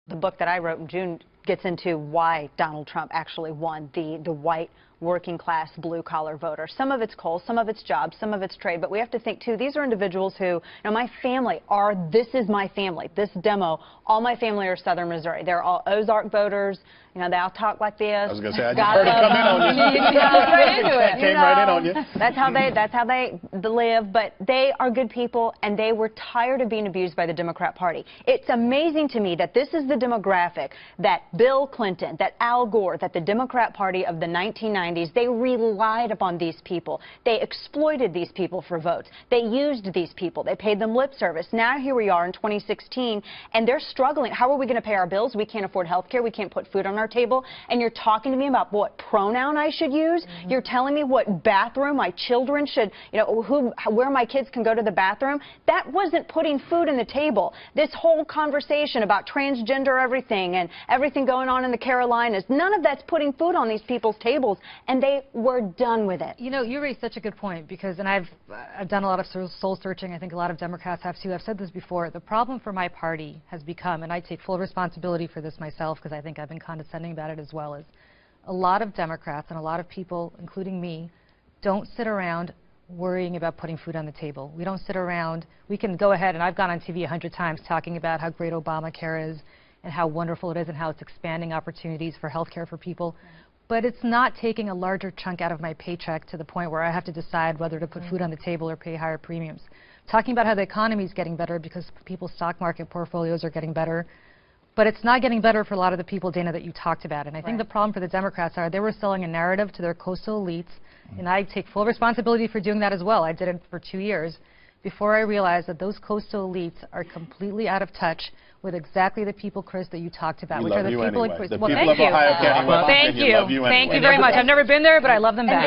The book that I wrote in June gets into why Donald Trump actually won, the white working class blue collar voter. Some of it's coal, some of it's jobs, some of it's trade, but we have to think too, these are individuals who, my family this is my family. This demo, all my family are Southern Missouri. They're all Ozark voters. They all talk like this. I was going to say, I just heard it come in on you. Right into it. Came right in on you. That's how they live, but they are good people, and they were tired of being abused by the Democrat Party. It's amazing to me that this is the demographic that Bill Clinton, that Al Gore, that the Democrat Party of the 1990s, they relied upon these people. They exploited these people for votes. They used these people. They paid them lip service. Now here we are in 2016, and they're struggling. How are we going to pay our bills? We can't afford health care. We can't put food on our table, and you're talking to me about what pronoun I should use. You're telling me what bathroom my children should, where my kids can go to the bathroom. That wasn't putting food on the table. This whole conversation about transgender everything and everything going on in the Carolinas, none of that's putting food on these people's tables, and they were done with it. You raised such a good point, because, and I've done a lot of soul searching. I think a lot of Democrats have too. I've said this before. The problem for my party has become, and I take full responsibility for this myself, because I think I've been condescending about it as well, as a lot of Democrats and a lot of people, including me, don't sit around worrying about putting food on the table. We don't sit around. We can go ahead, and I've gone on TV 100 times talking about how great Obamacare is and how wonderful it is and how it's expanding opportunities for health care for people. But it's not taking a larger chunk out of my paycheck to the point where I have to decide whether to put food on the table or pay higher premiums. Talking about how the economy is getting better because people's stock market portfolios are getting better. But it's not getting better for a lot of the people, Dana, that you talked about. And I think the problem for the Democrats are they were selling a narrative to their coastal elites. And I take full responsibility for doing that as well. I did it for 2 years before I realized that those coastal elites are completely out of touch with exactly the people, Chris, that you talked about, which are the people in Well, thank you. Thank you. Thank you very much. I've never been there, but I love them back.